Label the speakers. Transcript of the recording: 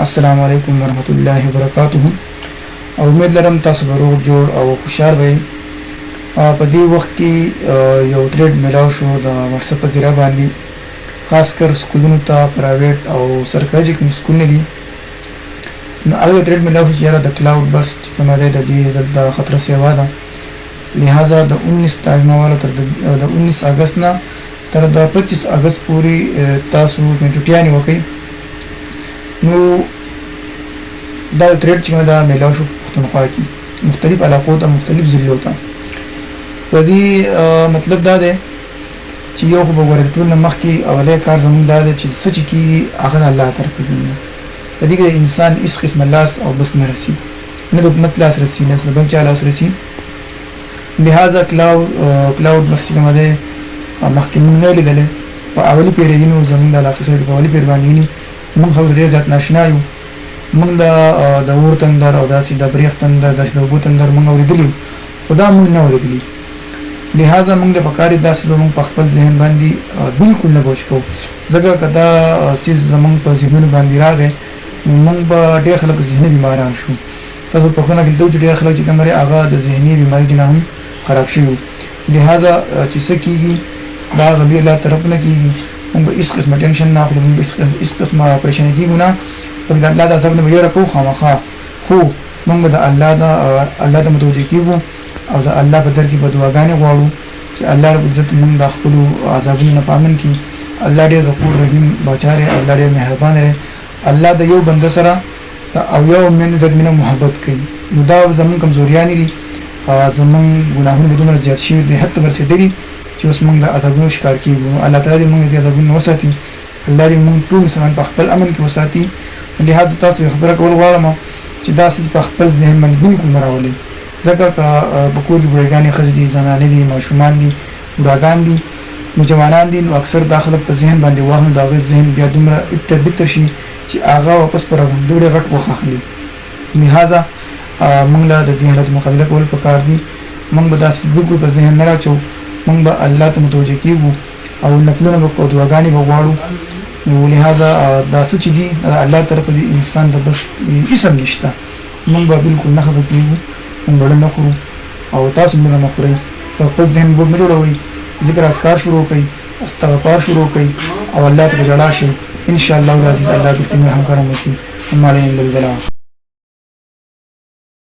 Speaker 1: السلام علیکم ورحمۃ اللہ وبرکاتہ. امید لرم تاسو به روغ جوړ او خوشحال وئ. په دې وخت کې یو تھریډ میلاو شو د واتساپ په ذریعه باندې، خاص کر سکولونو ته، پرایویټ او سرکاري چې کوم سکولونه دي، نو هغه تھریډ میلاو شو چې یاره د کلاؤډ برسټ چې کومه دی د دې دلته خطره سیوا ده، لہذا د 19 تاریخ نه والا تر د 19 اگست نه تر د 25 اگست پورې تاسو چټیانې وکئ. نو دا تھریډ چې کومه ده میلاو شو پښتونخوا کې مختلف علاقو ته، مختلف ضلعو ته. په دې مطلب دا دی چې یو خو به ګورې د ټول نه مخکې اولی کار زموږ دا دی چې څه چې کېږي هغه د الله طرفه کېږي. په دې کې د انسان هېڅ قسمه لاس او بس نه رسي، نه د حکومت لاس رسي، نه د بل چا لاس رسي. لہذا کلاؤډ بس چې کومه دی مخکې موږ نه لیدلی، په اولي پیرینو زموږ د علاقې سره په اولي پیر باندې موږ خو ډېر زیات ناشنا یو. موږ د اور تندر او داسې د بریښ تندر، داسې د اوبو تندر موږ اورېدلي وو، خو دا موږ نه اورېدلي. لہذا موږ ته پکار دي داسې به موږ په خپل ذهن باندې بالکل نه بوج کوو، ځکه که دا څیز زموږ په ذهنونو باندې راغی نو موږ به ډېر خلک ذهني بیماران شو. تاسو په خونه کې لیدو چې ډېر خلک چې کوم دی هغه د ذهني بیمارۍ نه هم خراب شوي وو. لہذا چې څه کېږي دا هغه بیا الله طرف نه کېږي. موږ به هېڅ قسمه ټینشن نه اخلو، موږ به هېڅ قسمه پریشاني کېږو نه، بلکې د الله د عذاب نه به یېره کوو خامخا. خو موږ به د الله ته متوجه کېږو او د الله په در کې به دعاګانې غواړو چې الله رب العزت موږ د خپلو عذابونو نه په امن کړي. الله ډېر غفور رحیم باچا دی، الله ډېر مهربان دی. الله د یو بنده سره د اویاو میندو د مینه محبت کوي. نو دا زموږ کمزوریانې دي، زموږ ګناهونه به دومره زیات شوي دي، حد ته رسېدلي چې اوس موږ د عذابونو ښکار کېږو. الله تعالی دې موږ د دې عذابونو وساتي، الله دې موږ ټول مسلمان په خپل امن کې وساتي. لہذا تاسو خبره کول غواړم چې دا څیز په خپل ذهن باندې بالکل مه راولئ، ځکه که په کور کې بوډاګانې ښځې دي، زنانې دي، ماشومان دي، بوډاګان دي، نوجوانان دي، نو اکثر دا خلک په ذهن باندې وهم، د هغوی ذهن بیا دومره اتر بتر شي چې هغه واپس په راغونډو ډېر غټ وخت اخلي. لہذا موږ له د دې حالت مقابله کول پکار دي. موږ به داسې بالکل په ذهن نه راچو، موږ به الله ته متوجه کېږو او نفلونه به کوو، دعاګانې به غواړو. نو لہذا دا څه چې دي الله طرفه د انسان د بس هېڅ هم نشته. موږ به بالکل نه خفه کېږو، موږ ډوډۍ نه خورو او تاسو هم نه خورئ. په خپل ذهن بوج مه جوړوئ، ذکر اذکار شروع کړئ، استغفار شروع کړئ او الله ته په ژړا شئ. انشاءالله العزیز الله رښتینی رحم کرم وکړي. وما علینا الا البلاغ.